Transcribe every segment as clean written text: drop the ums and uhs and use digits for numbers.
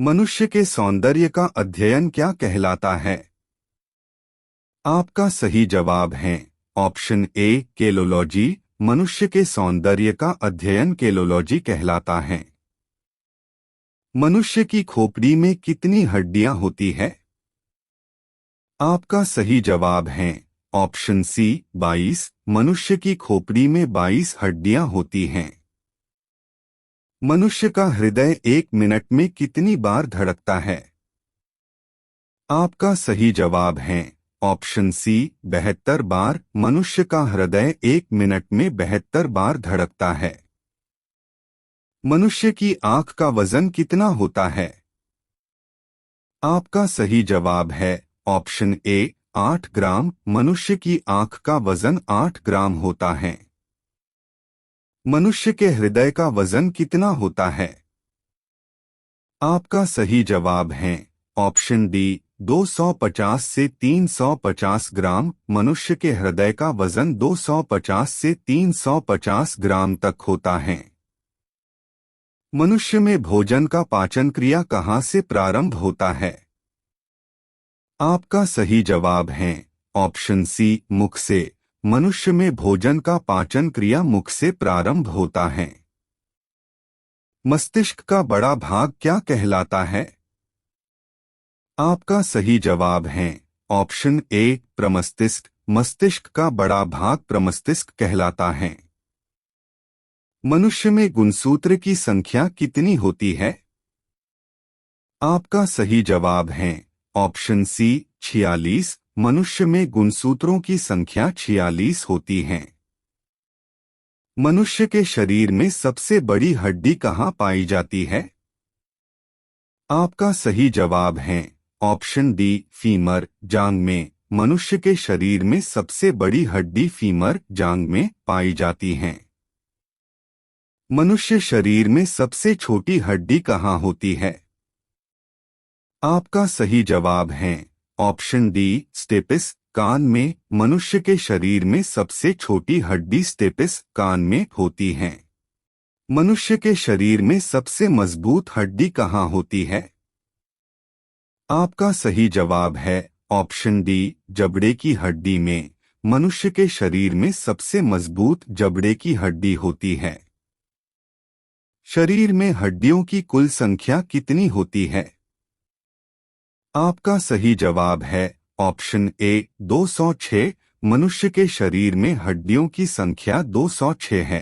मनुष्य के सौंदर्य का अध्ययन क्या कहलाता है? आपका सही जवाब है ऑप्शन ए केलोलॉजी। मनुष्य के सौंदर्य का अध्ययन केलोलॉजी कहलाता है। मनुष्य की खोपड़ी में कितनी हड्डियां होती है? आपका सही जवाब है ऑप्शन सी 22। मनुष्य की खोपड़ी में 22 हड्डियां होती हैं। मनुष्य का हृदय 1 मिनट में कितनी बार धड़कता है? आपका सही जवाब है ऑप्शन सी 72 बार। मनुष्य का हृदय 1 मिनट में 72 बार धड़कता है। मनुष्य की आंख का वजन कितना होता है? आपका सही जवाब है ऑप्शन ए 8 ग्राम। मनुष्य की आंख का वजन 8 ग्राम होता है। मनुष्य के हृदय का वजन कितना होता है? आपका सही जवाब है ऑप्शन डी 250 से 350 ग्राम। मनुष्य के हृदय का वजन 250 से 350 ग्राम तक होता है। मनुष्य में भोजन का पाचन क्रिया कहाँ से प्रारंभ होता है? आपका सही जवाब है ऑप्शन सी मुख से। मनुष्य में भोजन का पाचन क्रिया मुख से प्रारंभ होता है। मस्तिष्क का बड़ा भाग क्या कहलाता है? आपका सही जवाब है ऑप्शन ए प्रमस्तिष्क। मस्तिष्क का बड़ा भाग प्रमस्तिष्क कहलाता है। मनुष्य में गुणसूत्र की संख्या कितनी होती है? आपका सही जवाब है ऑप्शन सी 46। मनुष्य में गुणसूत्रों की संख्या 46 होती है। मनुष्य के शरीर में सबसे बड़ी हड्डी कहाँ पाई जाती है? आपका सही जवाब है ऑप्शन डी फीमर जांघ में। मनुष्य के शरीर में सबसे बड़ी हड्डी फीमर जांघ में पाई जाती है। मनुष्य शरीर में सबसे छोटी हड्डी कहाँ होती है? आपका सही जवाब है ऑप्शन डी स्टेपिस कान में। मनुष्य के शरीर में सबसे छोटी हड्डी स्टेपिस कान में होती है। मनुष्य के शरीर में सबसे मजबूत हड्डी कहाँ होती है? आपका सही जवाब है ऑप्शन डी जबड़े की हड्डी में। मनुष्य के शरीर में सबसे मजबूत जबड़े की हड्डी होती है। शरीर में हड्डियों की कुल संख्या कितनी होती है? आपका सही जवाब है ऑप्शन ए 206। मनुष्य के शरीर में हड्डियों की संख्या 206 है।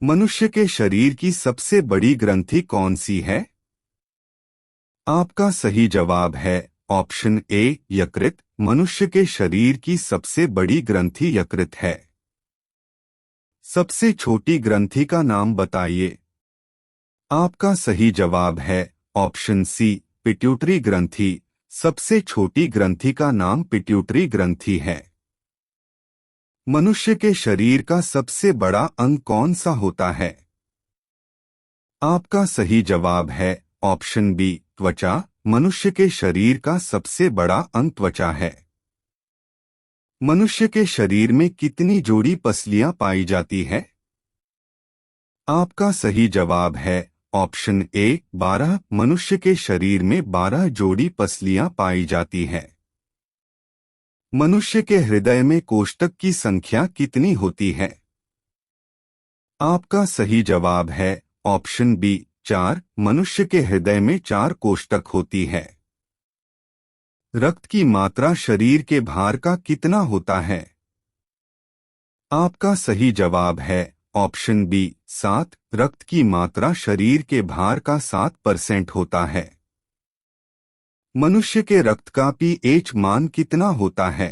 मनुष्य के शरीर की सबसे बड़ी ग्रंथि कौन सी है? आपका सही जवाब है ऑप्शन ए यकृत। मनुष्य के शरीर की सबसे बड़ी ग्रंथि यकृत है। सबसे छोटी ग्रंथि का नाम बताइए। आपका सही जवाब है ऑप्शन सी पिट्यूटरी ग्रंथि। सबसे छोटी ग्रंथि का नाम पिट्यूटरी ग्रंथि है। मनुष्य के शरीर का सबसे बड़ा अंग कौन सा होता है? आपका सही जवाब है ऑप्शन बी त्वचा। मनुष्य के शरीर का सबसे बड़ा अंग त्वचा है। मनुष्य के शरीर में कितनी जोड़ी पसलियां पाई जाती है? आपका सही जवाब है ऑप्शन ए 12। मनुष्य के शरीर में 12 जोड़ी पसलियां पाई जाती है। मनुष्य के हृदय में कोष्ठक की संख्या कितनी होती है? आपका सही जवाब है ऑप्शन बी 4। मनुष्य के हृदय में 4 कोष्ठक होती है। रक्त की मात्रा शरीर के भार का कितना होता है? आपका सही जवाब है ऑप्शन बी 7। रक्त की मात्रा शरीर के भार का 7% होता है। मनुष्य के रक्त का पीएच मान कितना होता है?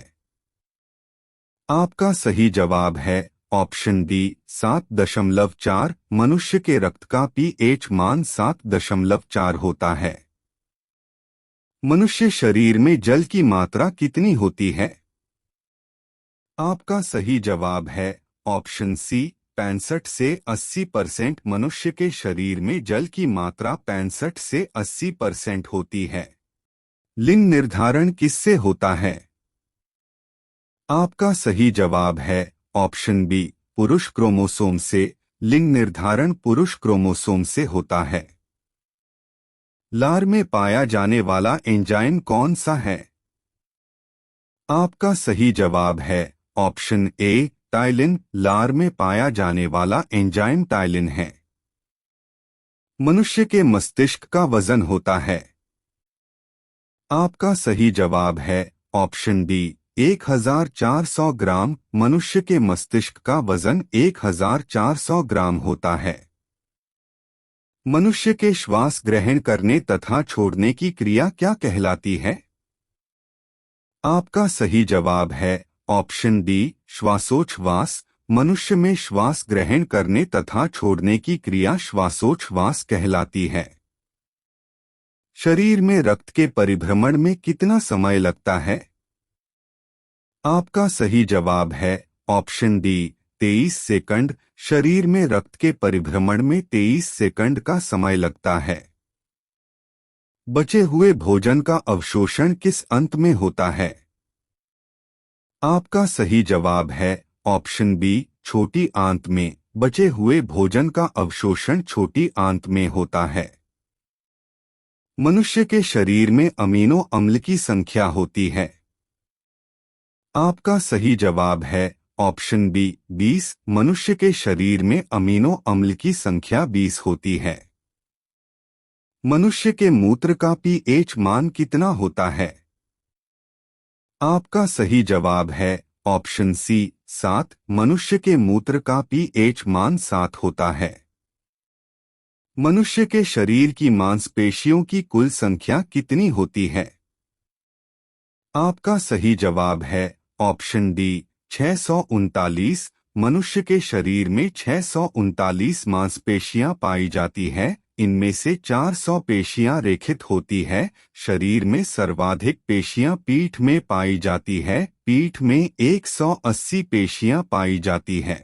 आपका सही जवाब है ऑप्शन डी 7.4। मनुष्य के रक्त का पीएच मान 7.4 होता है। मनुष्य शरीर में जल की मात्रा कितनी होती है? आपका सही जवाब है ऑप्शन सी 65 से 80%। मनुष्य के शरीर में जल की मात्रा 65 से 80% होती है। लिंग निर्धारण किससे होता है? आपका सही जवाब है ऑप्शन बी पुरुष क्रोमोसोम से। लिंग निर्धारण पुरुष क्रोमोसोम से होता है। लार में पाया जाने वाला एंजाइम कौन सा है? आपका सही जवाब है ऑप्शन ए टाइलिन। लार में पाया जाने वाला एंजाइम टाइलिन है। मनुष्य के मस्तिष्क का वजन होता है। आपका सही जवाब है ऑप्शन डी 1400 ग्राम। मनुष्य के मस्तिष्क का वजन 1400 ग्राम होता है। मनुष्य के श्वास ग्रहण करने तथा छोड़ने की क्रिया क्या कहलाती है? आपका सही जवाब है ऑप्शन डी श्वासोच्छ्वास। मनुष्य में श्वास ग्रहण करने तथा छोड़ने की क्रिया श्वासोच्छ्वास कहलाती है। शरीर में रक्त के परिभ्रमण में कितना समय लगता है? आपका सही जवाब है ऑप्शन डी 23 सेकंड। शरीर में रक्त के परिभ्रमण में 23 सेकंड का समय लगता है। बचे हुए भोजन का अवशोषण किस अंत में होता है? आपका सही जवाब है ऑप्शन बी छोटी आंत में। बचे हुए भोजन का अवशोषण छोटी आंत में होता है। मनुष्य के शरीर में अमीनो अम्ल की संख्या होती है। आपका सही जवाब है ऑप्शन बी 20। मनुष्य के शरीर में अमीनो अम्ल की संख्या 20 होती है। मनुष्य के मूत्र का पीएच मान कितना होता है? आपका सही जवाब है ऑप्शन सी 7। मनुष्य के मूत्र का पीएच मान 7 होता है। मनुष्य के शरीर की मांसपेशियों की कुल संख्या कितनी होती है? आपका सही जवाब है ऑप्शन डी 639। मनुष्य के शरीर में 639 मांसपेशियां पाई जाती है। इनमें से 400 पेशियां रेखित होती है। शरीर में सर्वाधिक पेशियां पीठ में पाई जाती है। पीठ में 180 पेशियां पाई जाती है।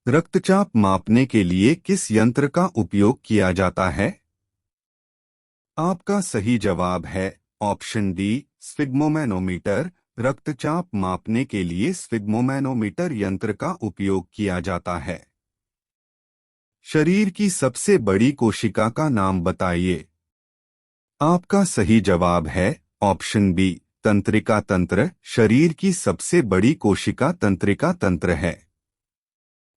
रक्तचाप मापने के लिए किस यंत्र का उपयोग किया जाता है? आपका सही जवाब है ऑप्शन डी स्फिग्मोमैनोमीटर। रक्तचाप मापने के लिए स्फिग्मोमैनोमीटर यंत्र का उपयोग किया जाता है। शरीर की सबसे बड़ी कोशिका का नाम बताइए। आपका सही जवाब है ऑप्शन बी तंत्रिका तंत्र। शरीर की सबसे बड़ी कोशिका तंत्रिका तंत्र है।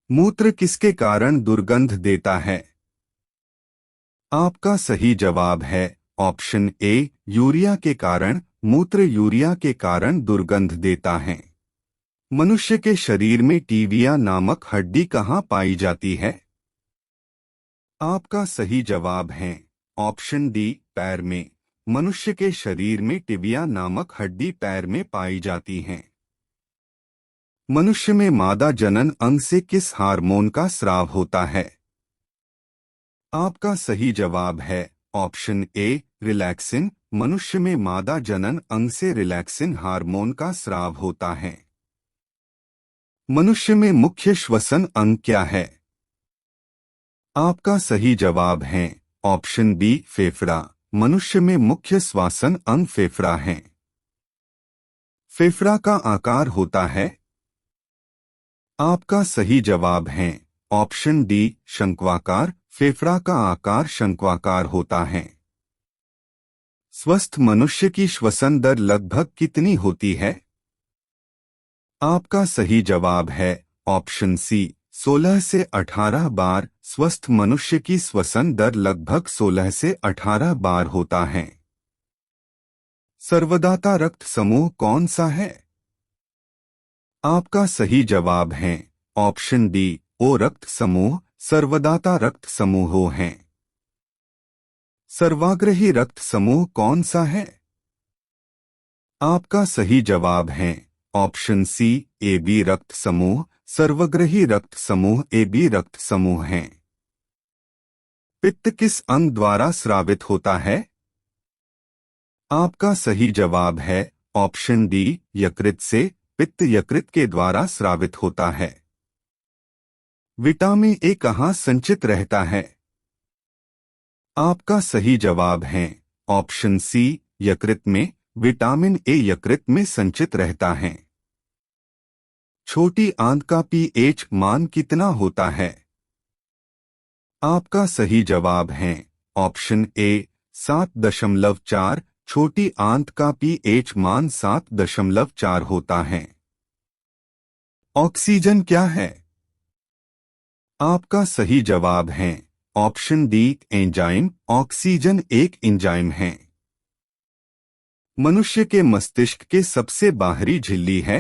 मूत्र किसके कारण दुर्गंध देता है? आपका सही जवाब है ऑप्शन ए यूरिया के कारण। मूत्र यूरिया के कारण दुर्गंध देता है। मनुष्य के शरीर में टिबिया नामक हड्डी कहाँ पाई जाती है? आपका सही जवाब है ऑप्शन डी पैर में। मनुष्य के शरीर में टिबिया नामक हड्डी पैर में पाई जाती है। मनुष्य में मादा जनन अंग से किस हार्मोन का स्राव होता है? आपका सही जवाब है ऑप्शन ए रिलैक्सिन। मनुष्य में मादा जनन अंग से रिलैक्सिन हार्मोन का स्राव होता है। मनुष्य में मुख्य श्वसन अंग क्या है? आपका सही जवाब है ऑप्शन बी फेफड़ा। मनुष्य में मुख्य श्वसन अंग फेफड़ा है। फेफड़ा का आकार होता है? आपका सही जवाब है ऑप्शन डी शंक्वाकार। फेफड़ा का आकार शंक्वाकार होता है। स्वस्थ मनुष्य की श्वसन दर लगभग कितनी होती है? आपका सही जवाब है ऑप्शन सी 16 से 18 बार। स्वस्थ मनुष्य की श्वसन दर लगभग 16 से 18 बार होता है। सर्वदाता रक्त समूह कौन सा है? आपका सही जवाब है ऑप्शन डी ओ रक्त समूह। सर्वदाता रक्त समूह हैं। सर्वाग्रही रक्त समूह कौन सा है? आपका सही जवाब है ऑप्शन सी ए बी रक्त समूह। सर्वग्रही रक्त समूह ए बी रक्त समूह हैं। पित्त किस अंग द्वारा स्रावित होता है? आपका सही जवाब है ऑप्शन डी यकृत से। पित्त यकृत के द्वारा स्रावित होता है। विटामिन ए कहाँ संचित रहता है? आपका सही जवाब है ऑप्शन सी यकृत में। विटामिन ए यकृत में संचित रहता है। छोटी आंत का पीएच मान कितना होता है? आपका सही जवाब है ऑप्शन ए 7.4, छोटी आंत का pH मान 7.4 होता है। ऑक्सीजन क्या है? आपका सही जवाब है ऑप्शन डी एंजाइम। ऑक्सीजन एक एंजाइम है। मनुष्य के मस्तिष्क के सबसे बाहरी झिल्ली है।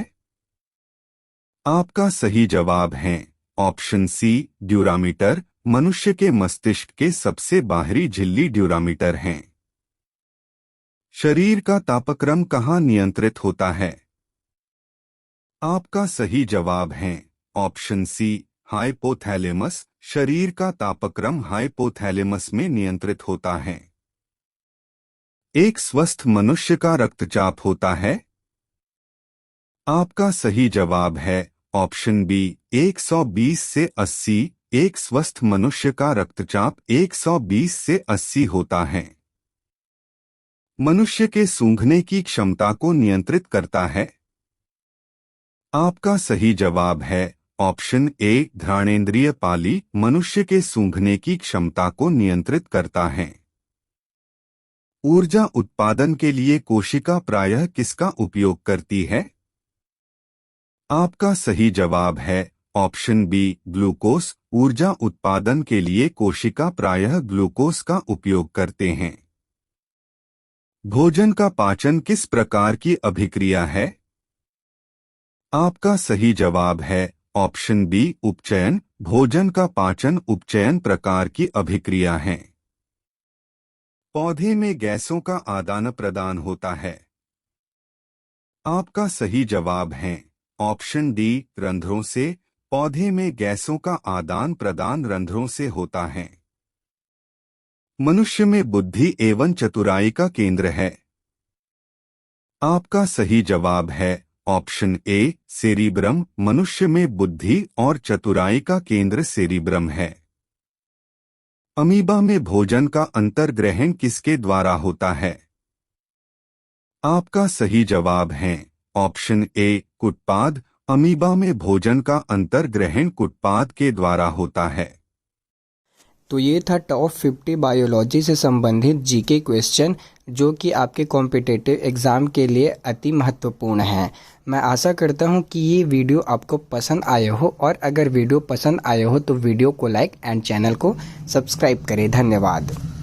आपका सही जवाब है ऑप्शन सी ड्यूरामीटर। मनुष्य के मस्तिष्क के सबसे बाहरी झिल्ली ड्यूरामीटर है। शरीर का तापक्रम कहाँ नियंत्रित होता है? आपका सही जवाब है ऑप्शन सी हाइपोथैलेमस। शरीर का तापक्रम हाइपोथैलेमस में नियंत्रित होता है। एक स्वस्थ मनुष्य का रक्तचाप होता है। आपका सही जवाब है ऑप्शन बी 120 से 80। एक स्वस्थ मनुष्य का रक्तचाप 120 से 80 होता है। मनुष्य के सूंघने की क्षमता को नियंत्रित करता है। आपका सही जवाब है ऑप्शन ए घ्राणेंद्रिय पाली। मनुष्य के सूंघने की क्षमता को नियंत्रित करता है। ऊर्जा उत्पादन के लिए कोशिका प्रायः किसका उपयोग करती है? आपका सही जवाब है ऑप्शन बी ग्लूकोज। ऊर्जा उत्पादन के लिए कोशिका प्रायः ग्लूकोज का उपयोग करते हैं। भोजन का पाचन किस प्रकार की अभिक्रिया है? आपका सही जवाब है ऑप्शन बी उपचयन। भोजन का पाचन उपचयन प्रकार की अभिक्रिया है। पौधे में गैसों का आदान प्रदान होता है। आपका सही जवाब है ऑप्शन डी रंध्रों से। पौधे में गैसों का आदान प्रदान रंध्रों से होता है। मनुष्य में बुद्धि एवं चतुराई का केंद्र है। आपका सही जवाब है ऑप्शन ए सेरिब्रम। मनुष्य में बुद्धि और चतुराई का केंद्र सेरिब्रम है। अमीबा में भोजन का अंतर्ग्रहण किसके द्वारा होता है? आपका सही जवाब है ऑप्शन ए कुटपाद। अमीबा में भोजन का अंतर्ग्रहण कुटपाद के द्वारा होता है। तो ये था टॉप 50 बायोलॉजी से संबंधित जीके क्वेश्चन, जो कि आपके कॉम्पिटिटिव एग्ज़ाम के लिए अति महत्वपूर्ण है। मैं आशा करता हूँ कि ये वीडियो आपको पसंद आए हो, और अगर वीडियो पसंद आए हो तो वीडियो को लाइक एंड चैनल को सब्सक्राइब करें। धन्यवाद।